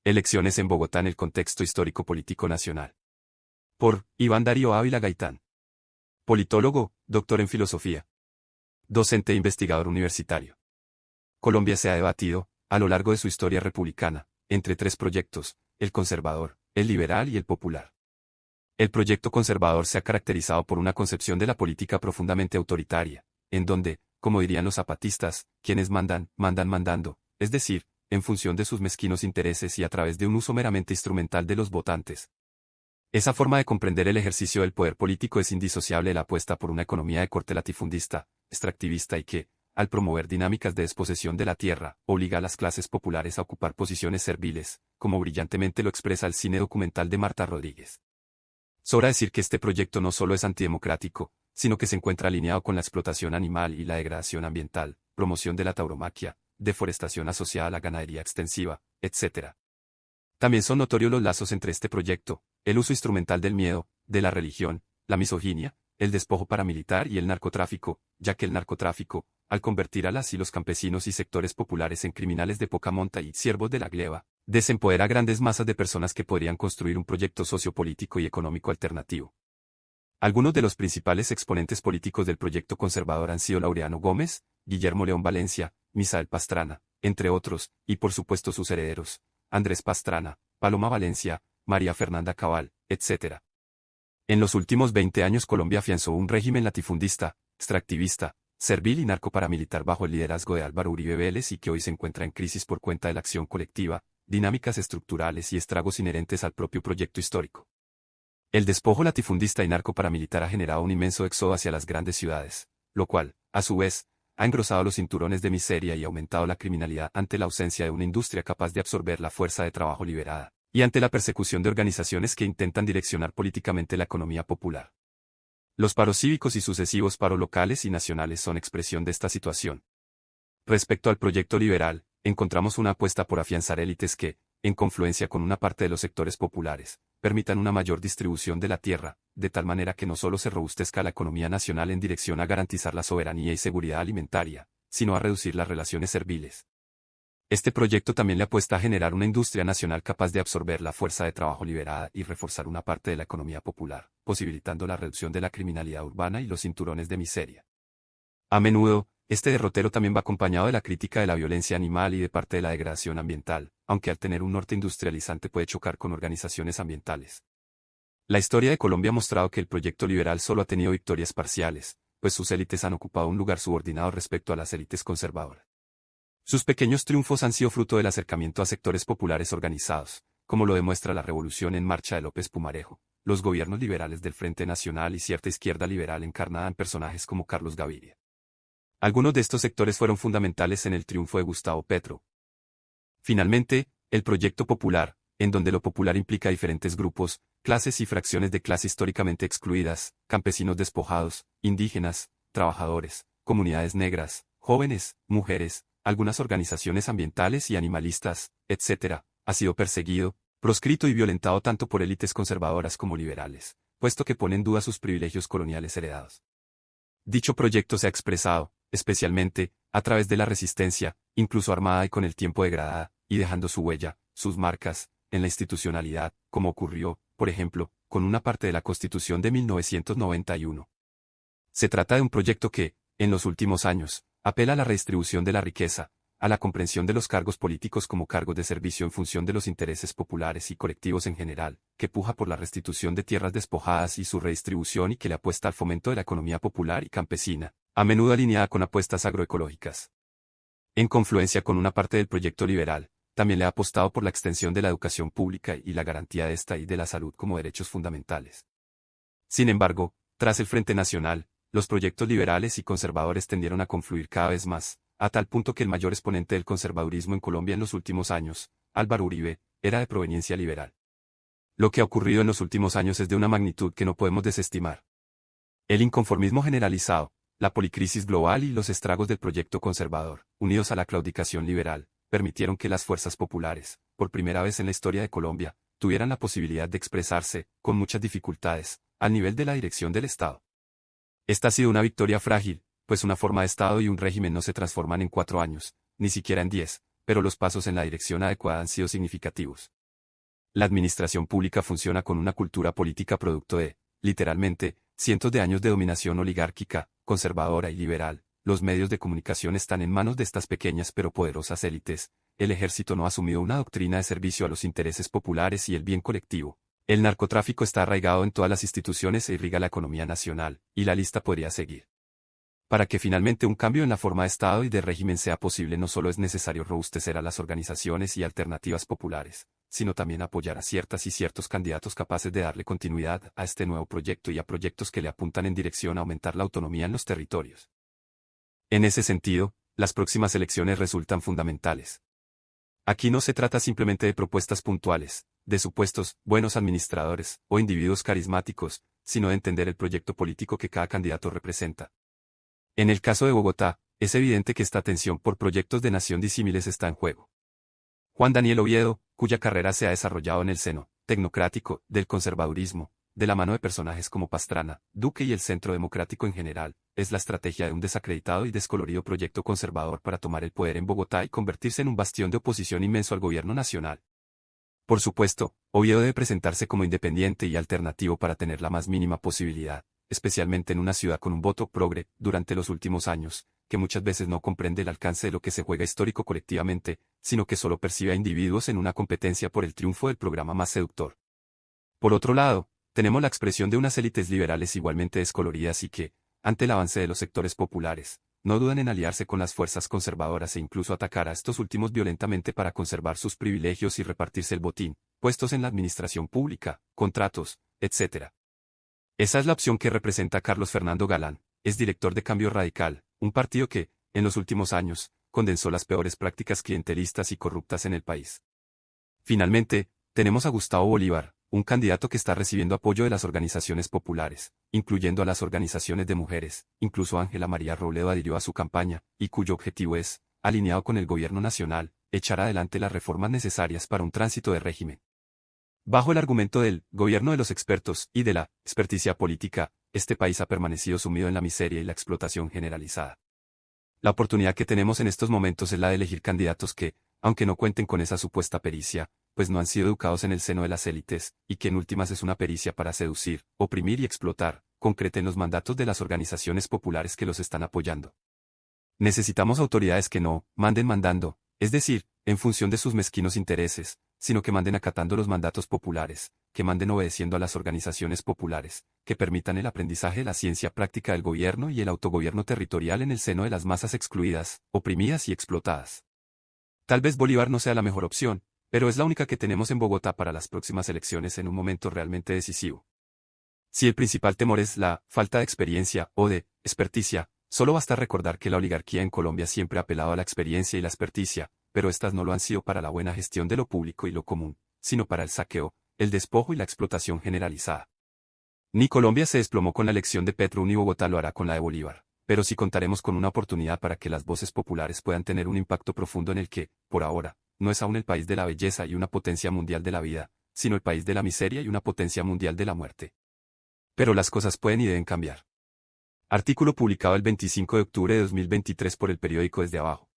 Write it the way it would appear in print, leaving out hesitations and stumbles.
Elecciones en Bogotá en el contexto histórico-político nacional. Por Iván Darío Ávila Gaitán. Politólogo, doctor en filosofía. Docente e investigador universitario. Colombia se ha debatido, a lo largo de su historia republicana, entre tres proyectos, el conservador, el liberal y el popular. El proyecto conservador se ha caracterizado por una concepción de la política profundamente autoritaria, en donde, como dirían los zapatistas, quienes mandan, mandan mandando, es decir, en función de sus mezquinos intereses y a través de un uso meramente instrumental de los votantes. Esa forma de comprender el ejercicio del poder político es indisociable de la apuesta por una economía de corte latifundista, extractivista y que, al promover dinámicas de desposesión de la tierra, obliga a las clases populares a ocupar posiciones serviles, como brillantemente lo expresa el cine documental de Marta Rodríguez. Sobra decir que este proyecto no solo es antidemocrático, sino que se encuentra alineado con la explotación animal y la degradación ambiental, promoción de la tauromaquia, deforestación asociada a la ganadería extensiva, etc. También son notorios los lazos entre este proyecto, el uso instrumental del miedo, de la religión, la misoginia, el despojo paramilitar y el narcotráfico, ya que el narcotráfico, al convertir a las y los campesinos y sectores populares en criminales de poca monta y siervos de la gleba, desempodera a grandes masas de personas que podrían construir un proyecto sociopolítico y económico alternativo. Algunos de los principales exponentes políticos del proyecto conservador han sido Laureano Gómez, Guillermo León Valencia, Misael Pastrana, entre otros, y por supuesto sus herederos, Andrés Pastrana, Paloma Valencia, María Fernanda Cabal, etc. En los últimos 20 años Colombia afianzó un régimen latifundista, extractivista, servil y narcoparamilitar bajo el liderazgo de Álvaro Uribe Vélez y que hoy se encuentra en crisis por cuenta de la acción colectiva, dinámicas estructurales y estragos inherentes al propio proyecto histórico. El despojo latifundista y narcoparamilitar ha generado un inmenso éxodo hacia las grandes ciudades, lo cual, a su vez, ha engrosado los cinturones de miseria y aumentado la criminalidad ante la ausencia de una industria capaz de absorber la fuerza de trabajo liberada, y ante la persecución de organizaciones que intentan direccionar políticamente la economía popular. Los paros cívicos y sucesivos paros locales y nacionales son expresión de esta situación. Respecto al proyecto liberal, encontramos una apuesta por afianzar élites que, en confluencia con una parte de los sectores populares, permitan una mayor distribución de la tierra, de tal manera que no solo se robustezca la economía nacional en dirección a garantizar la soberanía y seguridad alimentaria, sino a reducir las relaciones serviles. Este proyecto también le apuesta a generar una industria nacional capaz de absorber la fuerza de trabajo liberada y reforzar una parte de la economía popular, posibilitando la reducción de la criminalidad urbana y los cinturones de miseria. A menudo, este derrotero también va acompañado de la crítica de la violencia animal y de parte de la degradación ambiental, aunque al tener un norte industrializante puede chocar con organizaciones ambientales. La historia de Colombia ha mostrado que el proyecto liberal solo ha tenido victorias parciales, pues sus élites han ocupado un lugar subordinado respecto a las élites conservadoras. Sus pequeños triunfos han sido fruto del acercamiento a sectores populares organizados, como lo demuestra la Revolución en Marcha de López Pumarejo, los gobiernos liberales del Frente Nacional y cierta izquierda liberal encarnada en personajes como Carlos Gaviria. Algunos de estos sectores fueron fundamentales en el triunfo de Gustavo Petro. Finalmente, el proyecto popular, en donde lo popular implica diferentes grupos, clases y fracciones de clase históricamente excluidas, campesinos despojados, indígenas, trabajadores, comunidades negras, jóvenes, mujeres, algunas organizaciones ambientales y animalistas, etc., ha sido perseguido, proscrito y violentado tanto por élites conservadoras como liberales, puesto que pone en duda sus privilegios coloniales heredados. Dicho proyecto se ha expresado, especialmente, a través de la resistencia, incluso armada y con el tiempo degradada, y dejando su huella, sus marcas, en la institucionalidad, como ocurrió, por ejemplo, con una parte de la Constitución de 1991. Se trata de un proyecto que, en los últimos años, apela a la redistribución de la riqueza, a la comprensión de los cargos políticos como cargos de servicio en función de los intereses populares y colectivos en general, que puja por la restitución de tierras despojadas y su redistribución y que le apuesta al fomento de la economía popular y campesina, a menudo alineada con apuestas agroecológicas. En confluencia con una parte del proyecto liberal, también le ha apostado por la extensión de la educación pública y la garantía de esta y de la salud como derechos fundamentales. Sin embargo, tras el Frente Nacional, los proyectos liberales y conservadores tendieron a confluir cada vez más, a tal punto que el mayor exponente del conservadurismo en Colombia en los últimos años, Álvaro Uribe, era de proveniencia liberal. Lo que ha ocurrido en los últimos años es de una magnitud que no podemos desestimar. El inconformismo generalizado, la policrisis global y los estragos del proyecto conservador, unidos a la claudicación liberal, permitieron que las fuerzas populares, por primera vez en la historia de Colombia, tuvieran la posibilidad de expresarse, con muchas dificultades, al nivel de la dirección del Estado. Esta ha sido una victoria frágil, pues una forma de Estado y un régimen no se transforman en 4 años, ni siquiera en 10, pero los pasos en la dirección adecuada han sido significativos. La administración pública funciona con una cultura política producto de, literalmente, cientos de años de dominación oligárquica, conservadora y liberal. Los medios de comunicación están en manos de estas pequeñas pero poderosas élites. El ejército no ha asumido una doctrina de servicio a los intereses populares y el bien colectivo. El narcotráfico está arraigado en todas las instituciones e irriga la economía nacional, y la lista podría seguir. Para que finalmente un cambio en la forma de Estado y de régimen sea posible, no solo es necesario robustecer a las organizaciones y alternativas populares, sino también apoyar a ciertas y ciertos candidatos capaces de darle continuidad a este nuevo proyecto y a proyectos que le apuntan en dirección a aumentar la autonomía en los territorios. En ese sentido, las próximas elecciones resultan fundamentales. Aquí no se trata simplemente de propuestas puntuales, de supuestos buenos administradores o individuos carismáticos, sino de entender el proyecto político que cada candidato representa. En el caso de Bogotá, es evidente que esta tensión por proyectos de nación disímiles está en juego. Juan Daniel Oviedo, cuya carrera se ha desarrollado en el seno tecnocrático del conservadurismo, de la mano de personajes como Pastrana, Duque y el Centro Democrático en general, es la estrategia de un desacreditado y descolorido proyecto conservador para tomar el poder en Bogotá y convertirse en un bastión de oposición inmenso al gobierno nacional. Por supuesto, Oviedo debe presentarse como independiente y alternativo para tener la más mínima posibilidad, especialmente en una ciudad con un voto progre, durante los últimos años, que muchas veces no comprende el alcance de lo que se juega histórico colectivamente, sino que solo percibe a individuos en una competencia por el triunfo del programa más seductor. Por otro lado, tenemos la expresión de unas élites liberales igualmente descoloridas y que, ante el avance de los sectores populares, no dudan en aliarse con las fuerzas conservadoras e incluso atacar a estos últimos violentamente para conservar sus privilegios y repartirse el botín, puestos en la administración pública, contratos, etc. Esa es la opción que representa Carlos Fernando Galán, es director de Cambio Radical, un partido que, en los últimos años, condensó las peores prácticas clientelistas y corruptas en el país. Finalmente, tenemos a Gustavo Bolívar, un candidato que está recibiendo apoyo de las organizaciones populares, incluyendo a las organizaciones de mujeres, incluso Ángela María Robledo adhirió a su campaña, y cuyo objetivo es, alineado con el gobierno nacional, echar adelante las reformas necesarias para un tránsito de régimen. Bajo el argumento del gobierno de los expertos y de la experticia política, este país ha permanecido sumido en la miseria y la explotación generalizada. La oportunidad que tenemos en estos momentos es la de elegir candidatos que, aunque no cuenten con esa supuesta pericia, pues no han sido educados en el seno de las élites, y que en últimas es una pericia para seducir, oprimir y explotar, concreten los mandatos de las organizaciones populares que los están apoyando. Necesitamos autoridades que no manden mandando, es decir, en función de sus mezquinos intereses, sino que manden acatando los mandatos populares, que manden obedeciendo a las organizaciones populares, que permitan el aprendizaje de la ciencia práctica del gobierno y el autogobierno territorial en el seno de las masas excluidas, oprimidas y explotadas. Tal vez Bolívar no sea la mejor opción, pero es la única que tenemos en Bogotá para las próximas elecciones en un momento realmente decisivo. Si el principal temor es la falta de experiencia o de experticia, solo basta recordar que la oligarquía en Colombia siempre ha apelado a la experiencia y la experticia, pero estas no lo han sido para la buena gestión de lo público y lo común, sino para el saqueo, el despojo y la explotación generalizada. Ni Colombia se desplomó con la elección de Petro ni Bogotá lo hará con la de Bolívar, pero sí contaremos con una oportunidad para que las voces populares puedan tener un impacto profundo en el que, por ahora, no es aún el país de la belleza y una potencia mundial de la vida, sino el país de la miseria y una potencia mundial de la muerte. Pero las cosas pueden y deben cambiar. Artículo publicado el 25 de octubre de 2023 por el periódico Desde Abajo.